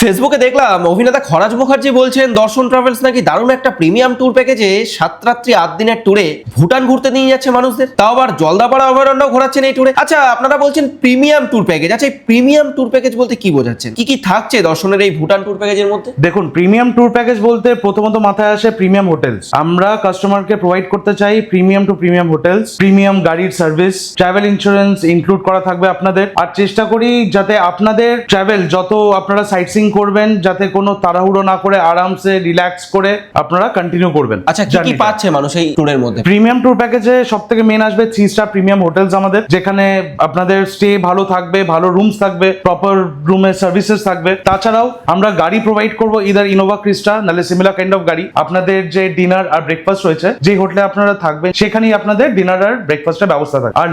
ফেসবুকে দেখলাম অভিনেতা খরাজ মুখার্জি বলছেন দর্শন ট্রাভেলস নাকি দারুণ একটা প্রিমিয়াম ট্যুর প্যাকেজে 7 রাত্রি 8 দিনের ট্যুরে ভুটান ঘুরতে নিয়ে যাচ্ছে মানুষদের, তাও আবার জলদাপাড়া অভয়ারণ্য ঘোরাচ্ছেন এই ট্যুরে। আচ্ছা, আপনারা বলছেন প্রিমিয়াম ট্যুর প্যাকেজ। আচ্ছা, এই প্রিমিয়াম ট্যুর প্যাকেজ বলতে কি বোঝাচ্ছেন? কি কি থাকছে দর্শনের এই ভুটান ট্যুর প্যাকেজের মধ্যে? দেখুন, প্রিমিয়াম ট্যুর প্যাকেজ বলতে প্রথমত মাথায় আসে প্রিমিয়াম হোটেলস। আমরা কাস্টমারকে প্রোভাইড করতে চাই premium to premium hotels, premium গাড়ির সার্ভিস, ট্রাভেল ইন্স্যুরেন্স ইনক্লুড করা থাকবে আপনাদের। আর চেষ্টা করি যাতে আপনাদের ট্রাভেল যত আপনারা সাইট সিইং করবেন যাতে কোনো তাড়াহুড়ো না করে আরামসে রিল্যাক্স করে আপনারা কন্টিনিউ করবেন। আচ্ছা, কি কি পাচ্ছে মানুষ এই ট্যুরের মধ্যে? প্রিমিয়াম ট্যুর প্যাকেজে সবথেকে মেন আসবে 3 স্টার প্রিমিয়াম হোটেলস আমাদের, যেখানে আপনাদের স্টে ভালো থাকবে, ভালো রুমস থাকবে, প্রপার রুমের সার্ভিসেস থাকবে। তাছাড়াও আমরা গাড়ি প্রোভাইড করবো, ইদার ইনোভা ক্রিস্টা নাহলে সিমিলার কাইন্ড অফ গাড়ি। আপনাদের যে ডিনার আর ব্রেকফাস্ট রয়েছে, যে হোটেলে আপনারা থাকবেন সেখানেই আপনাদের ডিনার আর ব্রেকফাস্টের ব্যবস্থা থাকে। আর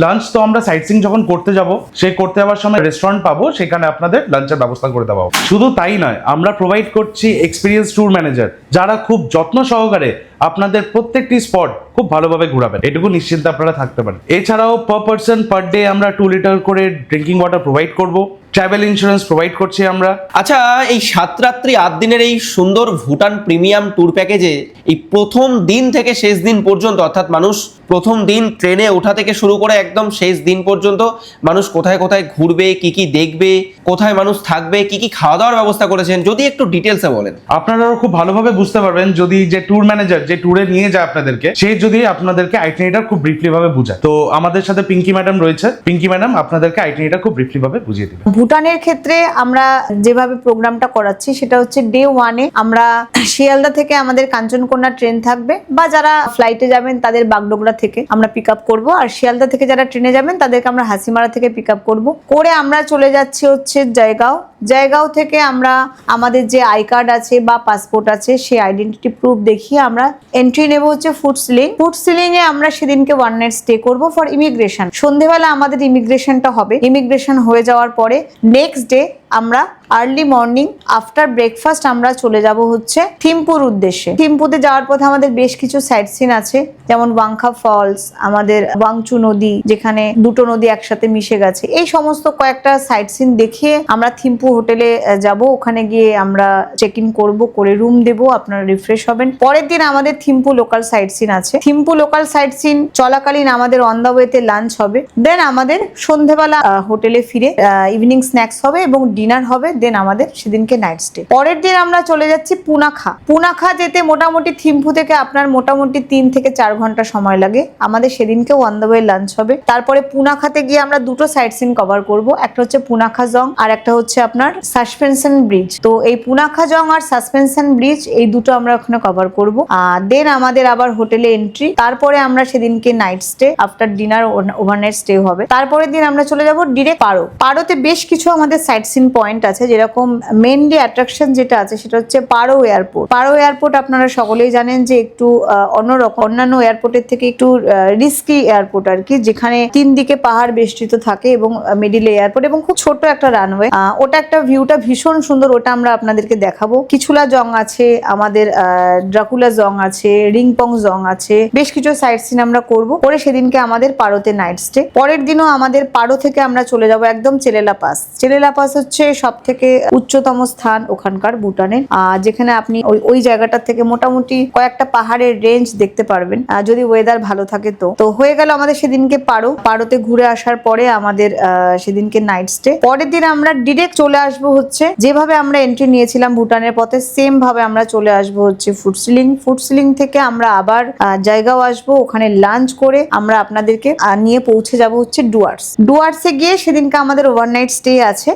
লাঞ্চ তো আমরা সাইট সিইং যখন করতে যাব, সেই করতে যাওয়ার সময় রেস্টুরেন্ট পাবো, সেখানে আপনাদের লাঞ্চের ব্যবস্থা করে দেওয়া হবে। শুধু তাই নয়, আমরা প্রোভাইড করছি এক্সপিরিয়েন্স ট্যুর ম্যানেজার, যারা খুব যত্ন সহকারে আপনাদের প্রত্যেকটি স্পট খুব ভালোভাবে ঘোরাবেন, এটুকু নিশ্চিন্তে আপনারা থাকতে পারেন। এছাড়াও পার পার্সন পার ডে আমরা 2 লিটার করে ড্রিঙ্কিং ওয়াটার প্রোভাইড করব, ট্রাভেল ইন্স্যুরেন্স প্রোভাইড করছি আমরা। আচ্ছা, এই 7 রাত্রি 8 দিনের এই সুন্দর ভুটান প্রিমিয়াম ট্যুর প্যাকেজে এই প্রথম দিন থেকে শেষ দিন পর্যন্ত, অর্থাৎ মানুষ প্রথম দিন ট্রেনে ওঠা থেকে শুরু করে একদম শেষ দিন পর্যন্ত মানুষ কোথায় কোথায় ঘুরবে, কি কি দেখবে, কোথায় মানুষ থাকবে, কি কি খাওয়া দাওয়ার ব্যবস্থা করেছেন, যদি একটু ডিটেলসে বলেন। আপনারাও খুব ভালোভাবে বুঝতে পারবেন যদি যে ট্যুর ম্যানেজার যে ট্যুরে নিয়ে যায় আপনাদেরকে, সে যদি আপনাদেরকে আইটিনারিটা খুব ব্রিফলি ভাবে বুঝায়। তো আমাদের সাথে পিঙ্কি ম্যাডাম রয়েছে, পিঙ্কি ম্যাডাম আপনাদেরকে আইটিনারিটা খুব ব্রিফলি ভাবে বুঝিয়ে দিবেন। ভুটানের ক্ষেত্রে আমরা যেভাবে প্রোগ্রামটা করাচ্ছি সেটা হচ্ছে ডে 1-এ আমরা শিয়ালদা থেকে আমাদের কাঞ্চনকন্যা ট্রেন থাকবে, বা যারা ফ্লাইটে যাবেন তাদের বাগডোগরা থেকে আমরা পিক আপ করবো। আর শিয়ালদা থেকে যারা ট্রেনে যাবেন তাদেরকে আমরা হাসিমারা থেকে পিক আপ করবো। করে আমরা চলে যাচ্ছি হচ্ছে জয়গাঁও থেকে আমরা আমাদের যে আই কার্ড আছে বা পাসপোর্ট আছে সেই আইডেন্টিটি প্রুফ দেখিয়ে আমরা এন্ট্রি নেব হচ্ছে ফুডসিলিং এ আমরা সেদিনকে 1 নাইট স্টে করবো ফর ইমিগ্রেশন। সন্ধেবেলা আমাদের ইমিগ্রেশনটা হবে। ইমিগ্রেশন হয়ে যাওয়ার পরে নেক্সট ডে আমরা আর্লি মর্নিং আফটার ব্রেকফাস্ট আমরা চলে যাব হচ্ছে থিম্পুর উদ্দেশ্যে। থিম্পুতে যাওয়ার পথে আমাদের বেশ কিছু সাইট সিন আছে, যেমন ওয়াংখা ফলস, আমাদের ওয়াংচু নদী, যেখানে দুটো নদী একসাথে মিশে গেছে। এই সমস্ত কয়েকটা সাইট সিন দেখিয়ে আমরা থিম্পু হোটেলে যাব। ওখানে গিয়ে আমরা চেক ইন করবো, করে রুম দেবো, আপনারা রিফ্রেশ হবেন। পরের দিন আমাদের থিম্পু লোকাল সাইট সিন আছে। থিম্পু লোকাল সাইট সিন চলাকালীন আমাদের অন দ্য ওয়েতে লাঞ্চ হবে। দেন আমাদের সন্ধেবেলা হোটেলে ফিরে ইভিনিং স্ন্যাক্স হবে এবং ডিনার হবে। দেন আমাদের সেদিনকে নাইট স্টে। পরের দিন আমরা চলে যাচ্ছি পুনাখা যেতে মোটামুটি থিম্পু থেকে আপনার মোটামুটি 3 থেকে 4 ঘন্টা সময় লাগে। আমাদের সেদিনকে অন দ্য ওয়ে লাঞ্চ হবে। তারপরে পুনাখাতে গিয়ে আমরা দুটো সাইট সিন কভার করব, একটা হচ্ছে পুনাখা জং আর একটা হচ্ছে আপনার সাসপেনশন ব্রিজ। তো এই পুনাখা জং আর সাসপেনশন ব্রিজ এই দুটো আমরা ওখানে কভার করব। দেন আমাদের আবার হোটেলে এন্ট্রি। তারপরে আমরা সেদিনকে night stay, after dinner overnight stay হবে। তারপরের দিন আমরা চলে যাব ডিরেক্ট পারোতে। বেশ কিছু আমাদের সাইট সিন পয়েন্ট আছে, যেরকম মেইনলি অ্যাট্রাকশন যেটা আছে সেটা হচ্ছে পারো এয়ারপোর্ট। আপনারা সকলেই জানেন যে একটু অন্যরকম, অন্যান্য এয়ারপোর্টের থেকে একটু রিস্কি এয়ারপোর্ট আর কি, যেখানে 3 দিকে পাহাড় বেষ্টিত থাকে এবং মিডিলে এয়ারপোর্ট এবং খুব ছোট একটা রানওয়ে। ওটা একটা ভিউটা ভীষণ সুন্দর, ওটা আমরা আপনাদেরকে দেখাবো। কিছুলা জং আছে, আমাদের ড্রাকুলা জং আছে, রিংপং জং আছে, বেশ কিছু সাইট সিন আমরা করবো। পরে সেদিনকে আমাদের পারোতে নাইট স্টে। পরের দিনও আমাদের পারো থেকে আমরা চলে যাব একদম চেলেলা পাস হচ্ছে সব থেকে উচ্চতম স্থান ওখানকার ভুটানের, যেখানে আপনি ওই জায়গাটা থেকে মোটামুটি কয়েকটা পাহাড়ের রেঞ্জ দেখতে পারবেন যদি ওয়েদার ভালো থাকে। তো হয়ে গেল আমাদের সেদিনকে পারোতে ঘুরে আসার পরে আমাদের সেদিনকে নাইট স্টে। পরের দিন আমরা ডিরেক্ট চলে আসবো হচ্ছে, যেভাবে আমরা এন্ট্রি নিয়েছিলাম ভুটানের পথে সেম ভাবে আমরা চলে আসবো হচ্ছে ফুডসিলিং থেকে আমরা আবার জায়গাও আসবো। ওখানে লাঞ্চ করে আমরা আপনাদেরকে নিয়ে পৌঁছে যাব হচ্ছে ডুয়ার্সে গিয়ে সেদিনকে আমাদের ওভারনাইট স্টে আছে।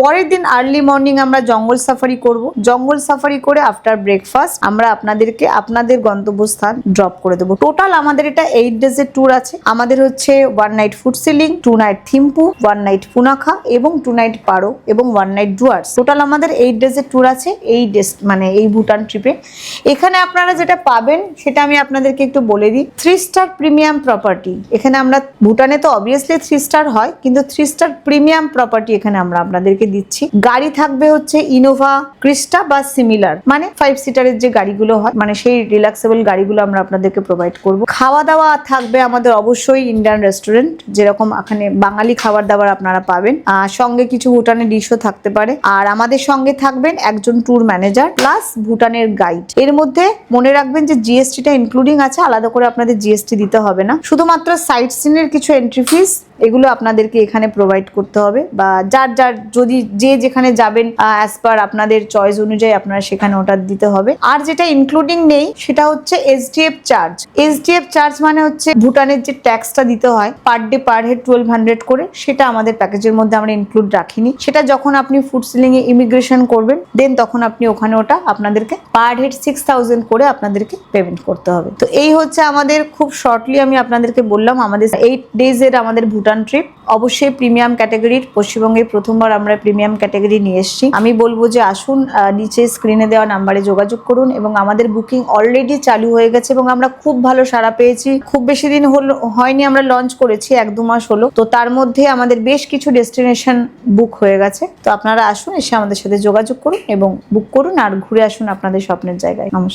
পরের দিন আর্লি মর্নিং আমরা জঙ্গল সাফারি করব। জঙ্গল সাফারি করে আফটার ব্রেকফাস্ট আমরা আপনাদেরকে আপনাদের গন্তব্যস্থান ড্রপ করে দেবো। টোটাল আমাদের এটা 8 ডেজের ট্যুর আছে। আমাদের হচ্ছে 1 night Phuentsholing, 2 night Thimphu, 1 night Punakha এবং 2 নাইট পারো এবং 1 নাইট ডুয়ার্স। টোটাল আমাদের 8 ডেজের ট্যুর আছে মানে এই ভুটান ট্রিপে। এখানে আপনারা যেটা পাবেন সেটা আমি আপনাদেরকে একটু বলে দিই। 3 স্টার প্রিমিয়াম প্রপার্টি এখানে আমরা, ভুটানে তো অবভিয়াসলি 3 স্টার হয়, কিন্তু 3 স্টার প্রিমিয়াম প্রপার্টি এখানে আমরা আপনাদেরকে দিচ্ছি। গাড়ি থাকবে হচ্ছে ইনোভা ক্রিস্টা বা সিমিলার, মানে 5 সিটারের যে গাড়িগুলো হয়, মানে সেই রিল্যাক্সেবল গাড়িগুলো আমরা আপনাদেরকে প্রোভাইড করব। খাওয়া দাওয়া থাকবে আমাদের অবশ্যই ইন্ডিয়ান রেস্টুরেন্ট, যেরকম এখানে বাঙালি খাবার দাবার আপনারা পাবেন, আর সঙ্গে কিছু ভুটানের ডিশও থাকতে পারে। আর আমাদের সঙ্গে থাকবেন একজন ট্যুর ম্যানেজার প্লাস ভুটানের গাইড। এর মধ্যে মনে রাখবেন যে জিএসটিটা ইনক্লুডিং আছে, আলাদা করে আপনাদের জিএসটি দিতে হবে না। শুধুমাত্র সাইট সিনের কিছু এন্ট্রি ফিস এগুলো আপনাদেরকে এখানে প্রোভাইড করতে হবে, বা যার যার যদি যে যেখানে যাবেন অ্যাজ পার আপনাদের চয়েস অনুযায়ী আপনারা সেখানে ওটা দিতে হবে। আর যেটা ইনক্লুডিং নেই সেটা হচ্ছে এসডিএফ চার্জ। এসডিএফ চার্জ মানে হচ্ছে ভুটানের যে ট্যাক্সটা দিতে হয় পার ডে পার হেড 1200 করে, সেটা আমাদের প্যাকেজের মধ্যে আমরা ইনক্লুড রাখিনি। সেটা যখন আপনি ফুড সিলিং এ ইমিগ্রেশন করবেন দেন তখন আপনি ওখানে ওটা আপনাদেরকে পার হেড 6000 করে আপনাদেরকে পেমেন্ট করতে হবে। তো এই হচ্ছে আমাদের, খুব শর্টলি আমি আপনাদেরকে বললাম আমাদের 8 ডেজের আমাদের ভুটান ট্রিপ। অবশ্যই প্রিমিয়াম ক্যাটাগরির, পশ্চিমবঙ্গে প্রথমবার আমরা প্রিমিয়াম ক্যাটাগরি নিয়ে এসেছি। আমি বলবো যে আসুন, নিচে স্ক্রিনে দেওয়া নাম্বারে যোগাযোগ করুন, এবং আমাদের বুকিং অলরেডি চালু হয়ে গেছে এবং আমরা খুব ভালো সাড়া পেয়েছি। খুব বেশি দিন হয়নি আমরা লঞ্চ করেছি, 1-2 মাস হলো। তো তার মধ্যে আমাদের বেশ কিছু ডেস্টিনেশন বুক হয়ে গেছে। তো আপনারা আসুন, এসে আমাদের সাথে যোগাযোগ করুন এবং বুক করুন আর ঘুরে আসুন আপনাদের স্বপ্নের জায়গায়। নমস্কার।